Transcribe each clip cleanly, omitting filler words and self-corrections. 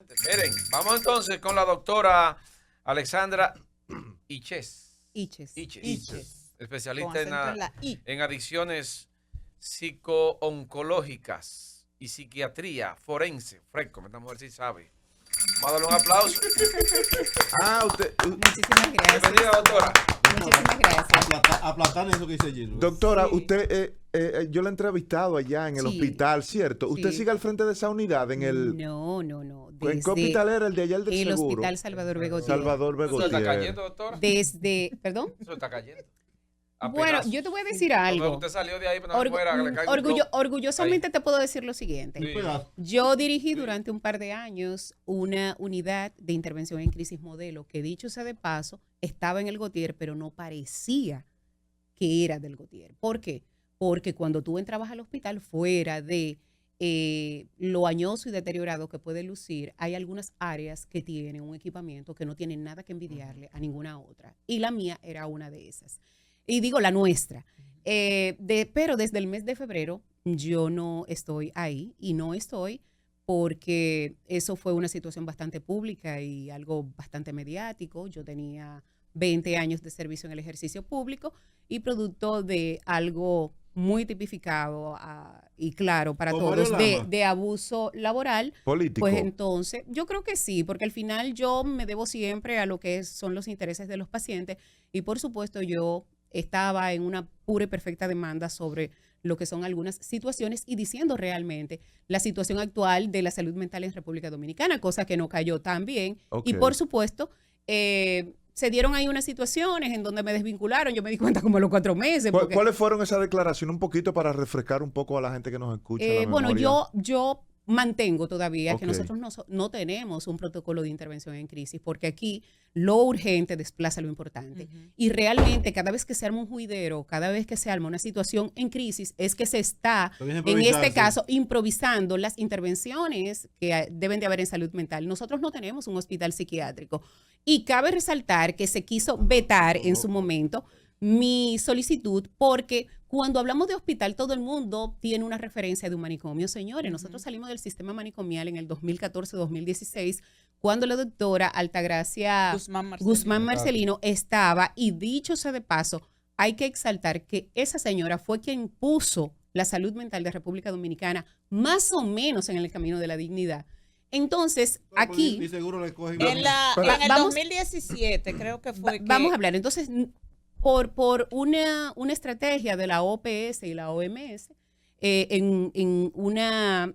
Miren, vamos entonces con la doctora Alexandra Iches. Especialista en adicciones psico-oncológicas y psiquiatría forense. Fresco, esta mujer sí sabe. Vamos a darle un aplauso. Muchísimas gracias. Bienvenida, doctora. Muchísimas gracias. Aplatar eso que dice Gildo. Doctora, Sí. usted, yo la he entrevistado allá en el Sí. hospital, ¿cierto? ¿Usted Sí. sigue al frente de esa unidad en el... No. ¿En qué hospital era el de allá, el del El seguro? Hospital Salvador Begotier. Salvador ¿Eso está Begotier. cayendo, doctora? ¿Perdón? Eso está cayendo. Bueno, yo te voy a decir algo. Usted salió de ahí, pero no fuera, le caiga un Orgullosamente te puedo decir lo siguiente. Sí. Yo dirigí durante un par de años una unidad de intervención en crisis modelo que, dicho sea de paso, estaba en el Gautier, pero no parecía que era del Gautier. ¿Por qué? Porque cuando tú entrabas al hospital, fuera de lo añoso y deteriorado que puede lucir, hay algunas áreas que tienen un equipamiento que no tienen nada que envidiarle a ninguna otra. Y la mía era una de esas. Y digo la nuestra. Pero desde el mes de febrero yo no estoy ahí, y no estoy porque eso fue una situación bastante pública y algo bastante mediático. Yo tenía 20 años de servicio en el ejercicio público y producto de algo muy tipificado y claro para todos de abuso laboral. Político. Pues entonces, yo creo que sí, porque al final yo me debo siempre a lo que son los intereses de los pacientes y por supuesto yo estaba en una pura y perfecta demanda sobre lo que son algunas situaciones y diciendo realmente la situación actual de la salud mental en República Dominicana, cosa que no cayó tan bien. Okay. Y por supuesto, se dieron ahí unas situaciones en donde me desvincularon. Yo me di cuenta como a los 4 meses. Porque, ¿Cuáles fueron esas declaraciones? Un poquito para refrescar un poco a la gente que nos escucha. bueno, yo mantengo todavía que Okay. nosotros no tenemos un protocolo de intervención en crisis, porque aquí lo urgente desplaza lo importante. Y realmente cada vez que se arma un juidero, cada vez que se arma una situación en crisis, es que se está, en este caso, improvisando las intervenciones que deben de haber en salud mental. Nosotros no tenemos un hospital psiquiátrico. Y cabe resaltar que se quiso vetar en su momento mi solicitud porque cuando hablamos de hospital todo el mundo tiene una referencia de un manicomio. Señores, nosotros salimos del sistema manicomial en el 2014-2016 cuando la doctora Altagracia Guzmán Marcelino estaba, y dicho sea de paso, hay que exaltar que esa señora fue quien puso la salud mental de República Dominicana más o menos en el camino de la dignidad. Entonces, aquí... Y seguro le cogen en el 2017 creo que fue vamos a hablar. Entonces, por una estrategia de la OPS y la OMS, en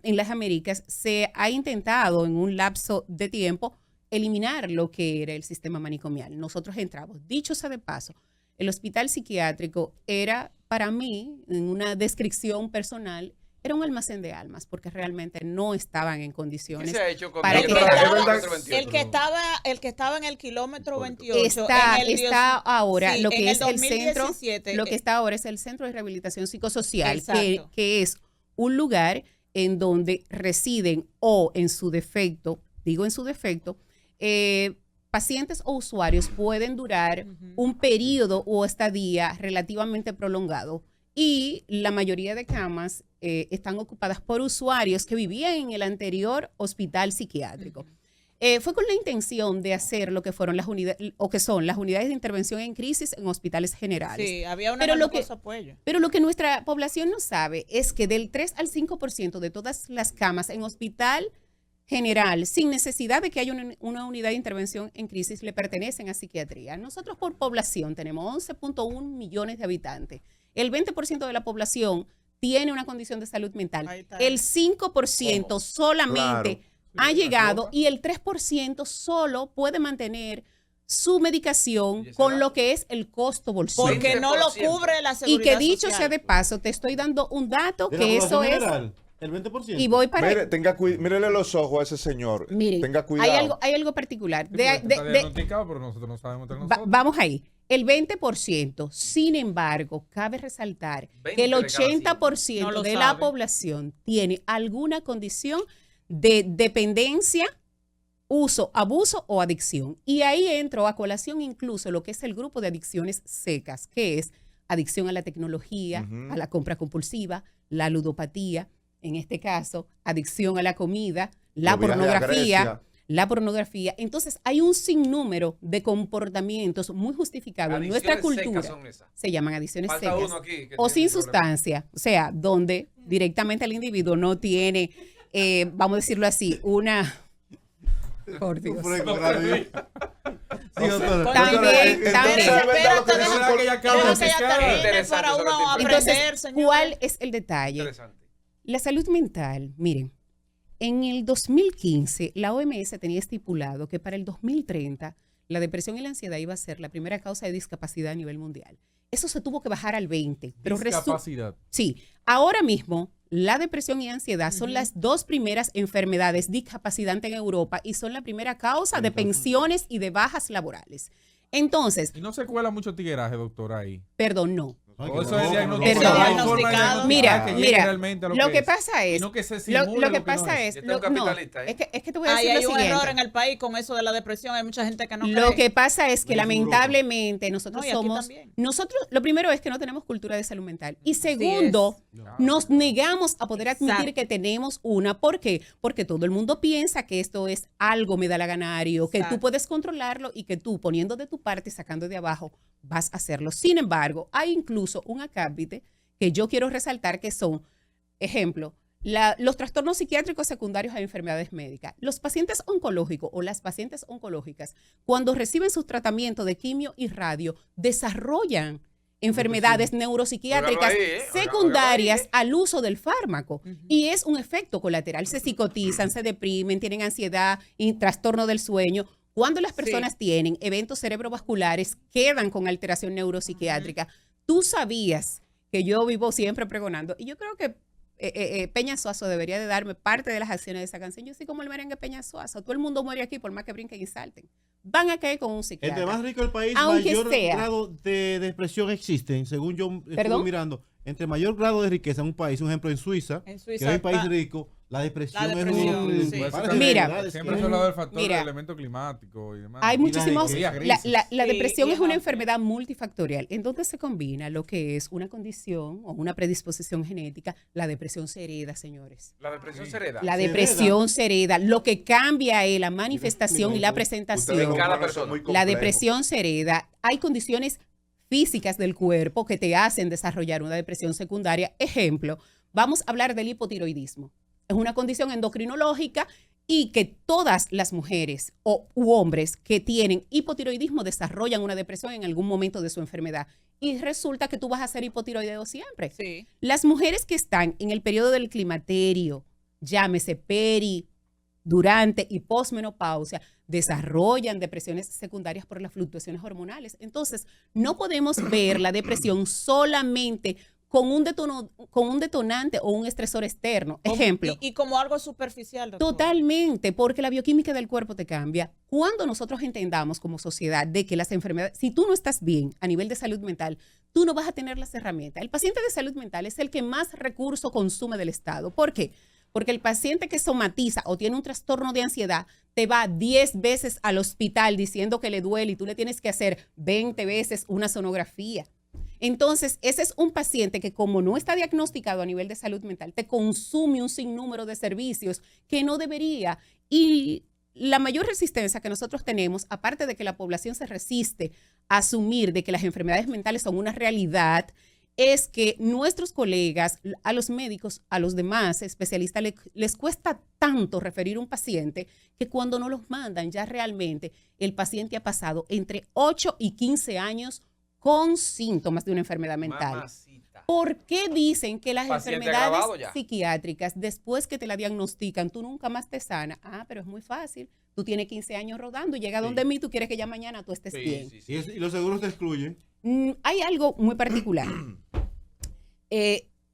las Américas se ha intentado en un lapso de tiempo eliminar lo que era el sistema manicomial. Nosotros entramos. Dicho sea de paso, el hospital psiquiátrico era, para mí, en una descripción personal, era un almacén de almas, porque realmente no estaban en condiciones. ¿Qué se ha hecho con para el que el que estaba en el kilómetro 28 está ahora sí, lo que es el 2017, centro, lo que está ahora es el Centro de Rehabilitación Psicosocial, que es un lugar en donde residen o en su defecto, pacientes o usuarios pueden durar un periodo o estadía relativamente prolongado. Y la mayoría de camas están ocupadas por usuarios que vivían en el anterior hospital psiquiátrico. Fue con la intención de hacer lo que fueron las unidades, o que son las unidades de intervención en crisis en hospitales generales. Sí, había una apoyo. Pero lo que nuestra población no sabe es que del 3 al 5% de todas las camas en hospital general, sin necesidad de que haya una unidad de intervención en crisis, le pertenecen a psiquiatría. Nosotros por población tenemos 11.1 millones de habitantes. El 20% de la población tiene una condición de salud mental. El 5% solamente ha llegado y el 3% solo puede mantener su medicación con lo que es el costo bolsillo. Porque no lo cubre la seguridad social. Y que dicho social. sea de paso, te estoy dando un dato que eso es... El 20%. Y voy para... Mírele los ojos a ese señor. Miren, tenga cuidado. Hay algo particular. Pero nosotros no sabemos entre nosotros. Vamos ahí. El 20%, sin embargo, cabe resaltar que el 80% de la población tiene alguna condición de dependencia, uso, abuso o adicción. Y ahí entro a colación incluso lo que es el grupo de adicciones secas, que es adicción a la tecnología, a la compra compulsiva, la ludopatía, en este caso, adicción a la comida, la pornografía, la pornografía. Entonces, hay un sinnúmero de comportamientos muy justificados en nuestra Adicciones cultura. secas son esas. Se llaman adicciones Falta secas. uno aquí que O tiene sin un problema. sustancia, o sea, donde directamente el individuo no tiene, vamos a decirlo así, una... Por Dios. Sí, doctora. También, también. Espérate, Eso es lo que ella acaba de deja que ella explicar. termine Interesante, para eso es lo uno que- aprender, Entonces, señor. ¿cuál es el detalle? Interesante. La salud mental, miren, en el 2015 la OMS tenía estipulado que para el 2030 la depresión y la ansiedad iba a ser la primera causa de discapacidad a nivel mundial. Eso se tuvo que bajar al 20. Pero Discapacidad. sí, ahora mismo la depresión y ansiedad son las dos primeras enfermedades discapacitantes en Europa y son la primera causa de pensiones y de bajas laborales. Entonces, Y no se cuela mucho tigueraje, doctora, ahí. perdón, no. Ay, O que eso es no, diagnosticado. Perdón. Hay forma de diagnosticar Mira, que llegue mira, realmente a lo que es. pasa Y es, no que se lo simule que lo que pasa no es, Yo tengo un capitalista ahí. es que te voy a Ahí decir hay lo un siguiente. error en el país con eso de la depresión. Hay mucha gente que no Lo cree. que pasa es que No, es lamentablemente nosotros No, y aquí somos, también. nosotros, lo primero es que no tenemos cultura de salud mental. Y Así segundo, es. nos negamos a poder admitir Exacto. que tenemos una. ¿Por qué? Porque todo el mundo piensa que esto es algo medalaganario, que tú Exacto. puedes controlarlo y que tú poniendo de tu parte y sacando de abajo vas a hacerlo. Sin embargo, hay incluso un acápite que yo quiero resaltar que son, ejemplo, los trastornos psiquiátricos secundarios a enfermedades médicas. Los pacientes oncológicos o las pacientes oncológicas, cuando reciben sus tratamientos de quimio y radio, desarrollan enfermedades neuropsiquiátricas Óigalo ahí, óigalo secundarias ahí. al uso del fármaco. Y es un efecto colateral. Se psicotizan, se deprimen, tienen ansiedad y trastorno del sueño. Cuando las personas tienen eventos cerebrovasculares, quedan con alteración neuropsiquiátrica. Tú sabías que yo vivo siempre pregonando, y yo creo que Peña Suazo debería de darme parte de las acciones de esa canción. Yo soy como el merengue Peña Suazo. Todo el mundo muere aquí por más que brinquen y salten. Van a caer con un psiquiatra. Entre más rico el país, Aunque mayor sea. grado de depresión existen, según yo estuve ¿Perdón? mirando. Entre mayor grado de riqueza en un país, un ejemplo en Suiza, En que Suiza es un país está- rico, la depresión, La depresión, es sí. parece Mira, enfermedades Siempre que- se habla del factor Mira. del elemento climático y demás. Hay Y la muchísimos. gente- días La grises. depresión Sí, es una ajá. enfermedad multifactorial, en donde se combina lo que es una condición o una predisposición genética. La depresión se hereda, señores. La depresión se hereda. La Se depresión se hereda. Lo que cambia es la manifestación y la Ustedes presentación. como Cada humanos son persona. muy La complejos. depresión se hereda. Hay condiciones físicas del cuerpo que te hacen desarrollar una depresión secundaria. Ejemplo, vamos a hablar del hipotiroidismo. Es una condición endocrinológica y que todas las mujeres u hombres que tienen hipotiroidismo desarrollan una depresión en algún momento de su enfermedad. Y resulta que tú vas a ser hipotiroideo siempre. Sí. Las mujeres que están en el periodo del climaterio, llámese peri, durante y posmenopausia, desarrollan depresiones secundarias por las fluctuaciones hormonales. Entonces, no podemos ver la depresión solamente con un detonante o un estresor externo. Ejemplo. Y como algo superficial, doctor. Totalmente, porque la bioquímica del cuerpo te cambia. Cuando nosotros entendamos como sociedad de que las enfermedades, si tú no estás bien a nivel de salud mental, tú no vas a tener las herramientas. El paciente de salud mental es el que más recursos consume del Estado. ¿Por qué? Porque el paciente que somatiza o tiene un trastorno de ansiedad te va 10 veces al hospital diciendo que le duele y tú le tienes que hacer 20 veces una sonografía. Entonces, ese es un paciente que como no está diagnosticado a nivel de salud mental, te consume un sinnúmero de servicios que no debería. Y la mayor resistencia que nosotros tenemos, aparte de que la población se resiste a asumir de que las enfermedades mentales son una realidad, es que nuestros colegas, a los médicos, a los demás especialistas, les cuesta tanto referir un paciente que cuando no los mandan ya realmente el paciente ha pasado entre 8 y 15 años con síntomas de una enfermedad mental. Mamacita. ¿Por qué dicen que las Paciente enfermedades agravado ya. psiquiátricas, después que te la diagnostican, tú nunca más te sanas? Ah, pero es muy fácil. Tú tienes 15 años rodando y llega donde mí, tú quieres que ya mañana tú estés bien. Sí, sí, Y, sí. y los seguros te excluyen. Hay algo muy particular.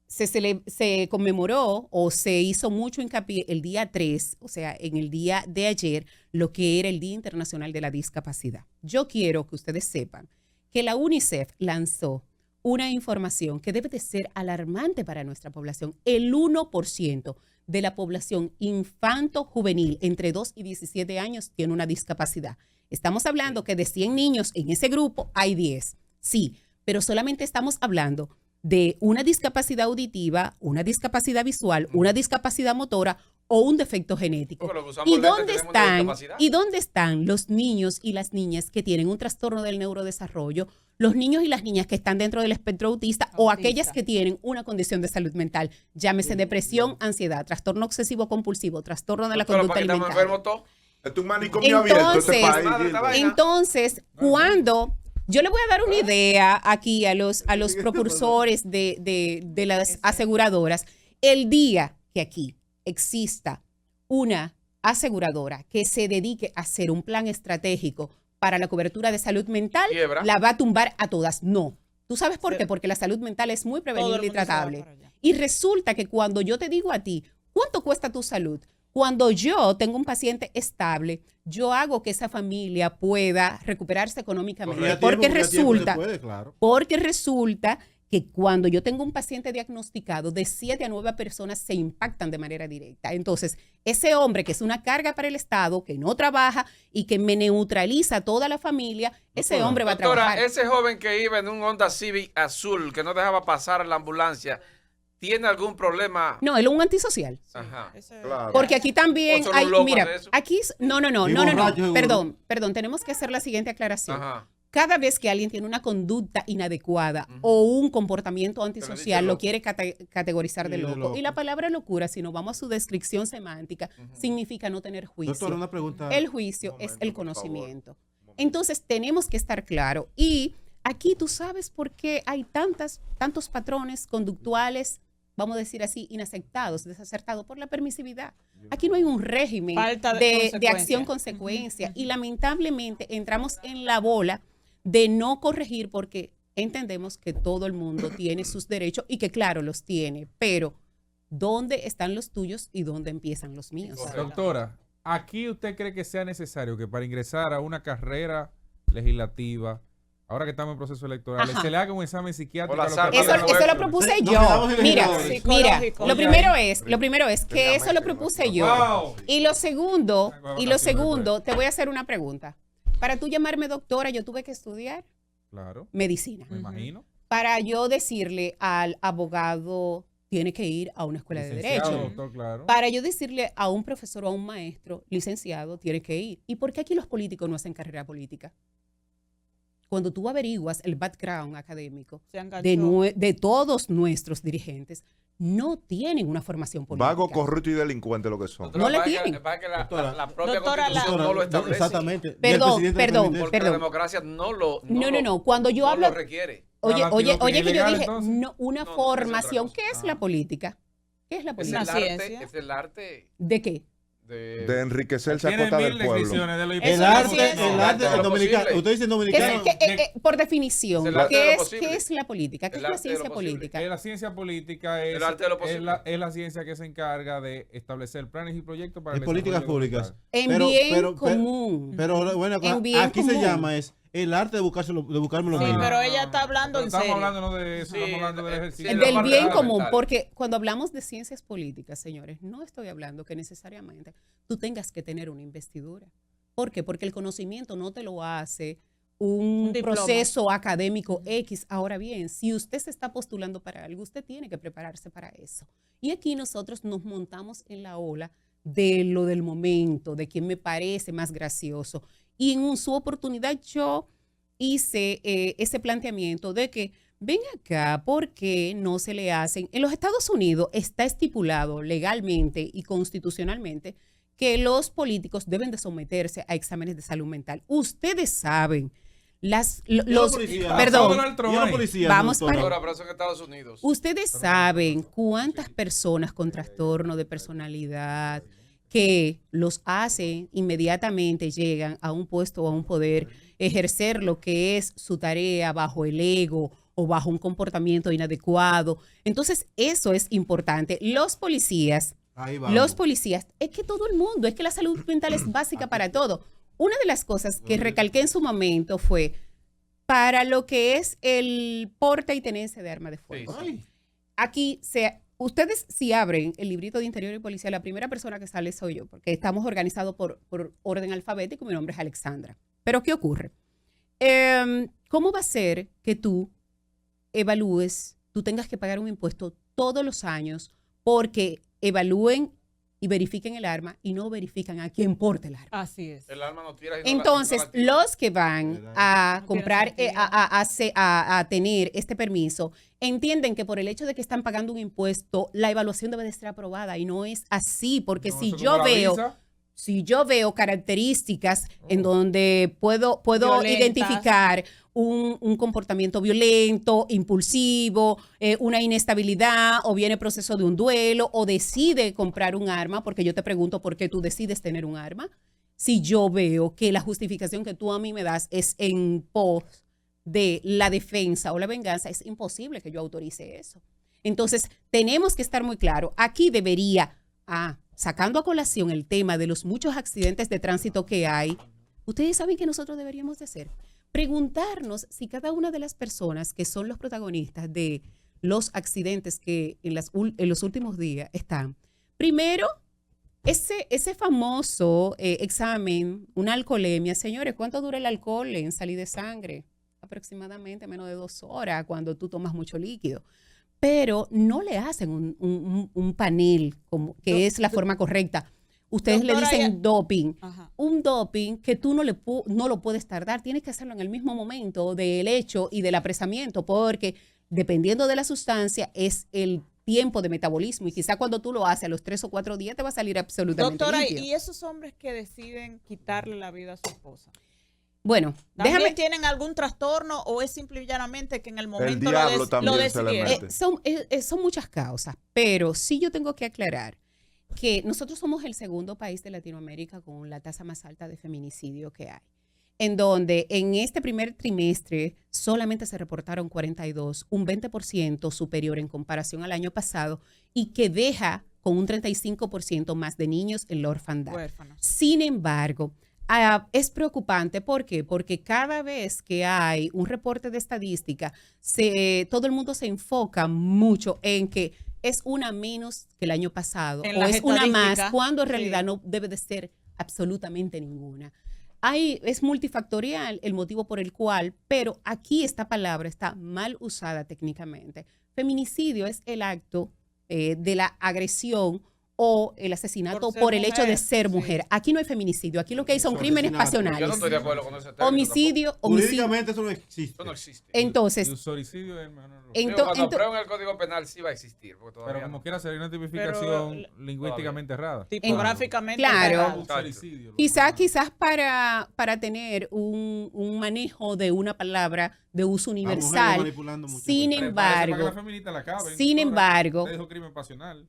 Se conmemoró o se hizo mucho hincapié el día 3, o sea, en el día de ayer, lo que era el Día Internacional de la Discapacidad. Yo quiero que ustedes sepan que la UNICEF lanzó una información que debe de ser alarmante para nuestra población. El 1% de la población infanto-juvenil entre 2 y 17 años tiene una discapacidad. Estamos hablando que de 100 niños en ese grupo hay 10. Sí, pero solamente estamos hablando de una discapacidad auditiva, una discapacidad visual, una discapacidad motora o un defecto genético. Porque lo que usamos ¿Y lentes dónde tenemos una están? discapacidad. ¿Y dónde están los niños y las niñas que tienen un trastorno del neurodesarrollo? Los niños y las niñas que están dentro del espectro autista o aquellas que tienen una condición de salud mental, llámese depresión, ansiedad, trastorno obsesivo compulsivo, trastorno de la Doctora, conducta ¿para qué estamos alimentaria. enfermos todos? Es un manicomio abierto este Entonces, país. entonces, cuando yo le voy a dar una idea aquí a los propulsores de las aseguradoras, el día que aquí exista una aseguradora que se dedique a hacer un plan estratégico para la cobertura de salud mental, Quiebra. la va a tumbar a todas. No. ¿Tú sabes por qué? Porque la salud mental es muy Todo el prevenible y mundo se va tratable. para allá. Y resulta que cuando yo te digo a ti, ¿cuánto cuesta tu salud? Cuando yo tengo un paciente estable, yo hago que esa familia pueda recuperarse económicamente. Correcto. Porque Ya tiempo se resulta, puede, claro. porque resulta que cuando yo tengo un paciente diagnosticado, de 7 a 9 personas se impactan de manera directa. Entonces, ese hombre que es una carga para el Estado, que no trabaja y que me neutraliza a toda la familia, ese Doctora. hombre va a Doctora, trabajar. ese joven que iba en un Honda Civic azul que no dejaba pasar a la ambulancia, ¿tiene algún problema? No, él es un antisocial. Ajá. Claro. Porque aquí también O son hay, un loco mira, de eso. aquí, no, Y borracho, seguro. perdón, tenemos que hacer la siguiente aclaración. Ajá. Cada vez que alguien tiene una conducta inadecuada o un comportamiento antisocial, lo loco. quiere categorizar de Sí, de loco. loco. Y la palabra locura, si nos vamos a su descripción semántica, significa no tener juicio. Doctora, una pregunta. El juicio Un es momento, el por favor. conocimiento. Entonces, tenemos que estar claro. Y aquí tú sabes por qué hay tantos patrones conductuales, vamos a decir así, inaceptados, desacertados por la permisividad. Aquí no hay un régimen Falta de de consecuencia. acción-consecuencia. Y lamentablemente entramos en la bola de no corregir porque entendemos que todo el mundo tiene sus derechos y que claro, los tiene, pero ¿dónde están los tuyos y dónde empiezan los míos? Correcto. Doctora, ¿aquí usted cree que sea necesario que para ingresar a una carrera legislativa, ahora que estamos en proceso electoral, Ajá. se le haga un examen psiquiátrico? Por a la los sal- Eso, candidatos? eso lo propuse Sí, nos yo. quedamos en Mira, legisladores. mira, Psicológico. lo primero es que eso lo propuse yo. Wow. Y lo segundo, te voy a hacer una pregunta. Para tú llamarme doctora, yo tuve que estudiar Claro, medicina. me imagino. Para yo decirle al abogado, tiene que ir a una escuela de Licenciado, derecho. doctor, claro. Para yo decirle a un profesor o a un maestro, licenciado, tiene que ir. ¿Y por qué aquí los políticos no hacen carrera política? Cuando tú averiguas el background académico Se enganchó. de todos nuestros dirigentes, no tienen una formación política. Vago, corrupto y delincuente lo que son. Doctora, No le para que- tienen. para que la Doctora. propia Doctora, Constitución Doctora, no lo establece. exactamente. Ni el Perdón, presidente perdón, también Porque perdón. la democracia no lo No. Cuando yo no hablo, lo requiere. oye, Para oye, antidoping oye, que yo ilegal, dije, entonces. no, una No, formación. es otra ¿Qué cosa. es la política? ¿Qué es la Es política? el Una arte, ciencia. es el arte ¿De qué? De enriquecerse a Tiene costa del 1000 pueblo. definiciones de lo Eso El es arte, ciencia. el arte, de el lo dominicano. posible. Usted dice ¿Qué dominicano. por definición, Es el arte de ¿qué lo es, posible. ¿qué es la política? ¿Qué El es la arte de lo ciencia posible. política? La ciencia política es, El arte de lo es posible. es la ciencia que se encarga de establecer planes y proyectos para En el políticas desarrollo públicas. local. En Pero- bien pero- común. Pero bueno, En bien aquí se común. llama es el arte de buscármelo Sí, mismo. pero ella está hablando Pero en estamos serio. hablando no de eso, Sí, estamos hablando del sí, ejercicio. de la Del parte bien fundamental. común, porque cuando hablamos de ciencias políticas, señores, no estoy hablando que necesariamente tú tengas que tener una investidura. ¿Por qué? Porque el conocimiento no te lo hace un diploma. proceso académico X. Ahora bien, si usted se está postulando para algo, usted tiene que prepararse para eso. Y aquí nosotros nos montamos en la ola de lo del momento, de quién me parece más gracioso. Y en su oportunidad yo hice ese planteamiento de que ven acá, ¿por qué no se le hacen? En los Estados Unidos está estipulado legalmente y constitucionalmente que los políticos deben de someterse a exámenes de salud mental. Ustedes saben, los policías. perdón, Donald Trump Y a los ahí. policías, Vamos doctora. para- Doctora, pero eso en Estados Unidos. ustedes saben cuántas personas con trastorno de personalidad que los hacen inmediatamente llegan a un puesto o a un poder, ejercer lo que es su tarea bajo el ego o bajo un comportamiento inadecuado. Entonces, eso es importante. Los policías, Ahí vamos. es que todo el mundo, es que la salud mental es básica para todo. Una de las cosas que recalqué en su momento fue para lo que es el porte y tenencia de arma de fuego. Ay, Aquí, ustedes si abren el librito de Interior y Policía, la primera persona que sale soy yo, porque estamos organizados por orden alfabético, mi nombre es Alexandra. Pero, ¿qué ocurre? ¿Cómo va a ser que tú evalúes, tú tengas que pagar un impuesto todos los años porque evalúen y verifiquen el arma y no verifican a quién porta el arma. Así es. El alma no tira. Entonces, los que van a comprar, a tener este permiso, entienden que por el hecho de que están pagando un impuesto, la evaluación debe de ser aprobada y no es así, porque No, si eso yo como la veo... visa. Si yo veo características en donde puedo Violentas. identificar un comportamiento violento, impulsivo, una inestabilidad, o viene proceso de un duelo, o decide comprar un arma, porque yo te pregunto por qué tú decides tener un arma. Si yo veo que la justificación que tú a mí me das es en pos de la defensa o la venganza, es imposible que yo autorice eso. Entonces, tenemos que estar muy claros. Aquí debería, sacando a colación el tema de los muchos accidentes de tránsito que hay, ustedes saben que nosotros deberíamos de hacer. Preguntarnos si cada una de las personas que son los protagonistas de los accidentes que en los últimos días están, primero, ese famoso examen, una alcoholemia, señores, ¿cuánto dura el alcohol en salir de sangre? Aproximadamente menos de 2 horas cuando tú tomas mucho líquido. Pero no le hacen un panel como que es la forma correcta. Ustedes Doctora, le dicen doping. Ajá. Un doping que tú no lo puedes tardar. Tienes que hacerlo en el mismo momento del hecho y del apresamiento, porque dependiendo de la sustancia es el tiempo de metabolismo. Y quizá cuando tú lo haces a los 3 o 4 días te va a salir absolutamente Doctora, limpio. ¿y esos hombres que deciden quitarle la vida a su esposa? Bueno, ¿También déjame... tienen algún trastorno o es simple y llanamente que en el momento diablo lo también se le decidieron? mete. Son muchas causas, pero sí yo tengo que aclarar que nosotros somos el segundo país de Latinoamérica con la tasa más alta de feminicidio que hay, en donde en este primer trimestre solamente se reportaron 42, un 20% superior en comparación al año pasado, y que deja con un 35% más de niños en la orfandad. Huérfanos. Sin embargo, es preocupante. ¿Por qué? Porque cada vez que hay un reporte de estadística, todo el mundo se enfoca mucho en que es una menos que el año pasado En o las es una más, estadísticas, cuando en realidad sí. no debe de ser absolutamente ninguna. Es multifactorial el motivo por el cual, pero aquí esta palabra está mal usada técnicamente. Feminicidio es el acto de la agresión o el asesinato por el hecho de ser sí. mujer. Aquí no hay feminicidio, aquí lo que hay son crímenes Asesinato. Yo no pasionales. estoy de acuerdo con ese término. Homicidio. Jurídicamente eso no existe. Eso no existe. Entonces, El usoricidio es el mejor. Digo, cuando aprueben el Código Penal sí va a existir. Porque todavía Pero como no. quiera sería una tipificación Pero, lingüísticamente errada. Tipográficamente. Claro. errado. Usoricidio, quizás para tener un manejo de una palabra de uso La mujer universal. manipulando mucho. Sin Prepárese para que embargo, la feminista la acaben, sin doctora. embargo, Usted dijo crimen pasional.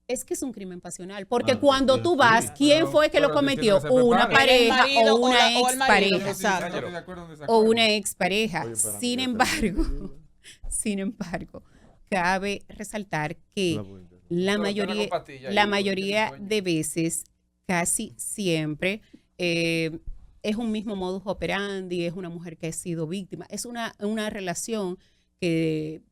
es que es un crimen pasional, porque Ah, cuando sí, tú sí. vas, ¿quién Pero- fue que lo pero cometió? dice que se Una prepare. pareja El marido o una o el marido, expareja. exacto. Yo estoy de acuerdo en O desacuerdo. una expareja. Oye, espérate, Sin ya embargo, sin embargo, cabe resaltar que la Pero mayoría, tenga con pastillas la ahí, mayoría porque tiene de veces, casi siempre, es un mismo modus operandi, es una mujer que ha sido víctima, es una relación que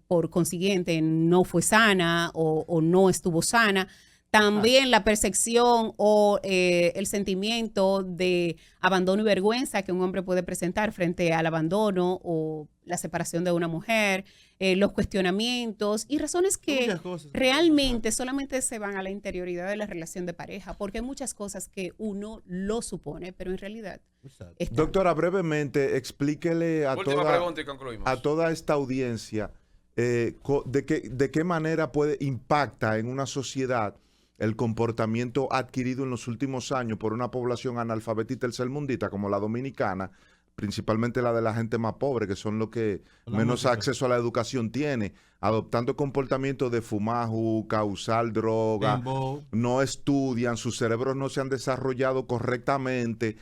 por consiguiente no fue sana o no estuvo sana. También la percepción o el sentimiento de abandono y vergüenza que un hombre puede presentar frente al abandono o la separación de una mujer, los cuestionamientos y razones que Muchas cosas. realmente solamente se van a la interioridad de la relación de pareja, porque hay muchas cosas que uno lo supone, pero en realidad Exacto. están. Doctora, brevemente, explíquele Última pregunta y concluimos. a toda esta audiencia de qué manera impacta en una sociedad el comportamiento adquirido en los últimos años por una población analfabeta y tercermundista como la dominicana, principalmente la de la gente más pobre, que son los que La menos música. acceso a la educación tiene, adoptando comportamientos de fumar juca, usar droga, Dembow. no estudian, sus cerebros no se han desarrollado correctamente,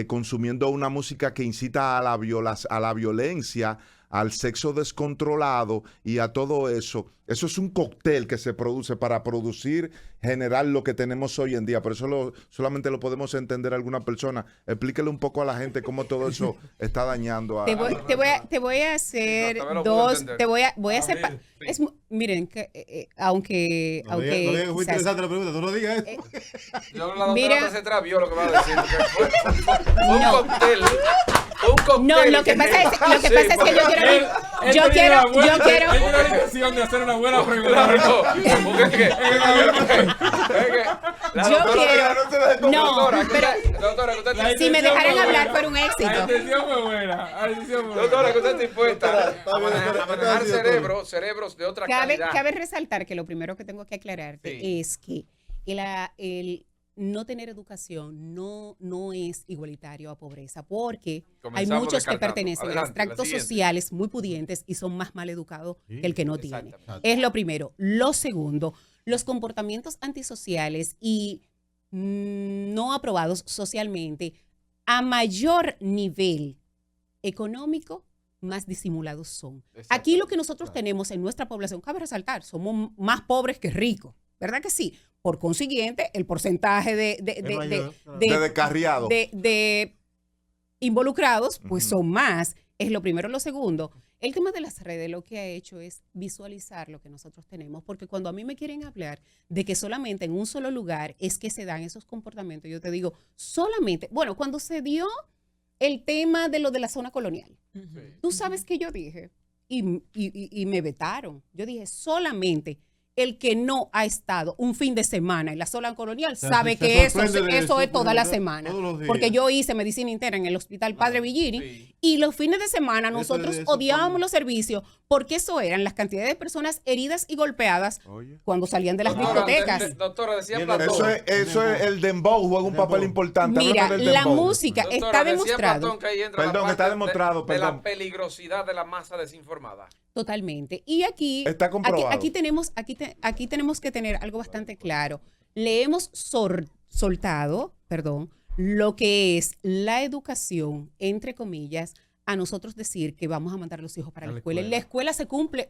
consumiendo una música que incita a la violencia, al sexo descontrolado y a todo eso. Eso es un cóctel que se produce para generar lo que tenemos hoy en día. Pero eso solamente lo podemos entender alguna persona. Explíquele un poco a la gente cómo todo eso está dañando a... Te voy a hacer Hasta me lo puedo entender. voy a hacer, ver, miren, aunque No diga- no diga que fue quizás- interesante la pregunta, tú no digas eso. Yo la Mira. doctora se travió lo que va a decir. Porque fue un No. cóctel Un cóctel. No, lo que pasa es que yo quiero, yo quiero. Hay una intención de hacer una buena pregunta. Claro, no, porque es que la Yo doctora- quiero. No, doctora, pero doctora, que usted está- si me dejaran hablar fue un La éxito. intención fue buena. La intención fue buena. Doctora, que usted está impuesta Está a bien, manejar, está a manejar bien, cerebros de otra Cabe calidad. resaltar que lo primero que tengo que aclararte Sí. es que el no tener educación no es igualitario a pobreza, porque hay Comenzamos muchos que descartando. pertenecen a Adelante, estratos la siguiente. sociales muy pudientes y son más mal educados Sí, que el que no tiene. exactamente. Es lo primero. Lo segundo, los comportamientos antisociales y no aprobados socialmente a mayor nivel económico, más disimulados son. Aquí lo que nosotros tenemos en nuestra población, cabe resaltar, somos más pobres que ricos, ¿verdad que sí? Por consiguiente, el porcentaje De descarriado. de involucrados, pues Ujú. son más. Es lo primero. Lo segundo, el tema de las redes lo que ha hecho es visualizar lo que nosotros tenemos, porque cuando a mí me quieren hablar de que solamente en un solo lugar es que se dan esos comportamientos, yo te digo, solamente, bueno, cuando se dio el tema de lo de la zona colonial, tú sabes que yo dije, y me vetaron, yo dije, solamente el que no ha estado un fin de semana en la zona colonial sea, sabe se que eso sorprende de es eso, toda la ¿verdad? semana. Todos los días. Porque yo hice medicina interna en el hospital Padre Villini Sí. y los fines de semana Eso nosotros de eso odiábamos fue- los servicios porque eso eran las cantidades de personas heridas y golpeadas Oye. cuando salían de las Doctora, discotecas. doctora, decía Viene Platón. Eso es el dembow, juega un papel importante. Mira, Háblame del la dembow. música Doctora, está decía demostrado. Platón que ahí entra la Perdón, parte está demostrado, de la perdón. peligrosidad de la masa desinformada. Totalmente. Y aquí, Está comprobado. aquí tenemos que tener algo bastante claro. Le hemos soltado, lo que es la educación, entre comillas, a nosotros decir que vamos a mandar a los hijos para la escuela. En la escuela se cumple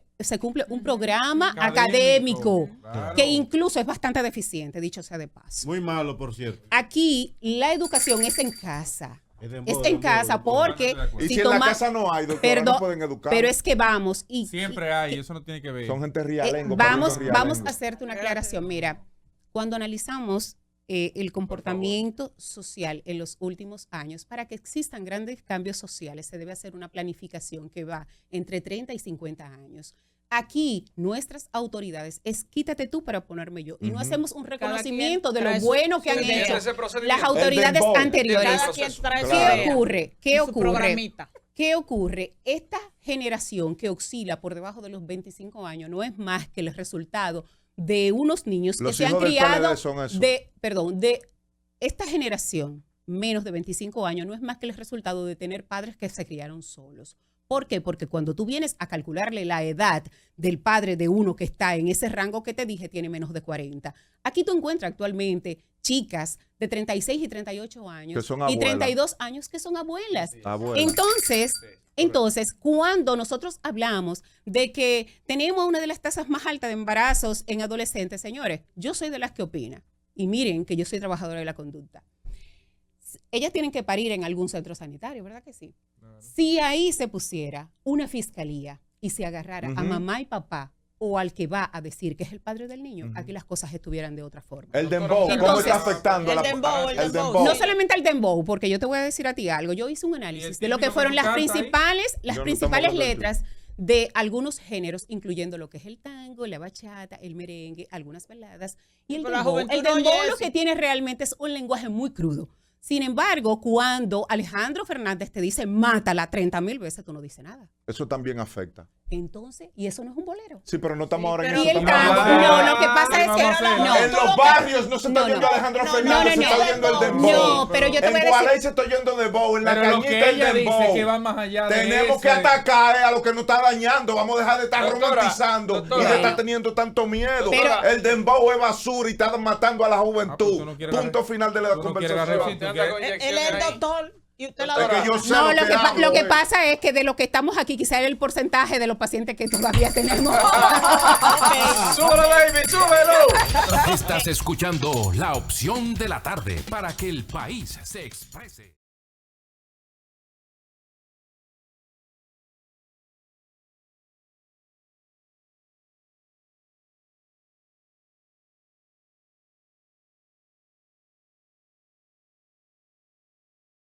un programa académico Claro. que incluso es bastante deficiente, dicho sea de paso. Muy malo, por cierto. Aquí la educación es en casa. Es de Es moda, en de moda, casa de moda. porque Y si si en la toma- casa no hay, doctora, Perdón, no pueden educar. pero es que vamos y Siempre hay, eso no tiene que ver. Son gente Eh, rialengo. vamos pariendo a rialengo. hacerte una aclaración. Mira, cuando analizamos el comportamiento social en los últimos años, para que existan grandes cambios sociales, se debe hacer una planificación que va entre 30 y 50 años. Aquí, nuestras autoridades es quítate tú para ponerme yo. Y no Ujú. hacemos un Cada reconocimiento quien de trae lo su- bueno que su han idea. hecho Ese procedimiento. las autoridades dembow. anteriores. Cada quien trae su Claro. idea ¿Qué ocurre? y su programita. ¿Qué ocurre? Esta generación que oscila por debajo de los 25 años no es más que el resultado de unos niños que Los se han hijos del criado PLD son eso. de esta generación menos de 25 años no es más que el resultado de tener padres que se criaron solos. ¿Por qué? Porque cuando tú vienes a calcularle la edad del padre de uno que está en ese rango que te dije, tiene menos de 40. Aquí tú encuentras actualmente chicas de 36 y 38 años Que son y abuelas. 32 años que son abuelas. Abuela. Entonces, cuando nosotros hablamos de que tenemos una de las tasas más altas de embarazos en adolescentes, señores, yo soy de las que opina, y miren que yo soy trabajadora de la conducta. Ellas tienen que parir en algún centro sanitario, ¿verdad que sí? Si ahí se pusiera una fiscalía y se agarrara a Ujú. mamá y papá o al que va a decir que es el padre del niño, Ujú. aquí las cosas estuvieran de otra forma. El dembow, ¿cómo Entonces- está afectando a la El dembow, el el dembow. dembow? No solamente al dembow, porque yo te voy a decir a ti algo. Yo hice un análisis de lo que típico fueron que las tú cantas ahí. principales Yo no estamos principales hablando de ti. letras de algunos géneros, incluyendo lo que es el tango, la bachata, el merengue, algunas baladas y el Pero la dembow. juventud El no oye dembow lo eso. que tiene realmente es un lenguaje muy crudo. Sin embargo, cuando Alejandro Fernández te dice mátala 30,000 veces, tú no dices nada. Eso también afecta. Entonces, y eso no es un bolero. Sí, pero no estamos ahora en pero- eso. Y el estamos tango, hablando- no, lo que pasa es que no. En los barrios no se está No, oyendo no. Alejandro No, Fernández, no, se no. está oyendo el dembow. No, pero yo te voy a En decir. Gualey se está oyendo dembow, en la Pero lo cañita que el ella dice dembow. que va más allá de Tenemos ese. que atacar a lo que nos está dañando. Vamos a dejar de estar Doctora, romantizando doctora. y de estar teniendo tanto miedo. Pero- el dembow es basura y está matando a la Ah, pues juventud. tú no quieres Punto agarrar- final de la tú no quieres agarrar conversación. el Usted anda con Él inyecciones es el ahí. doctor y usted la Es que doctora. yo sé No, lo que hablo, lo que güey. pasa es que de lo que estamos aquí, quizá el porcentaje de los pacientes que todavía tenemos. ¡Súbelo, baby! ¡Súbelo! Estás escuchando La Opción de la Tarde para que el país se exprese.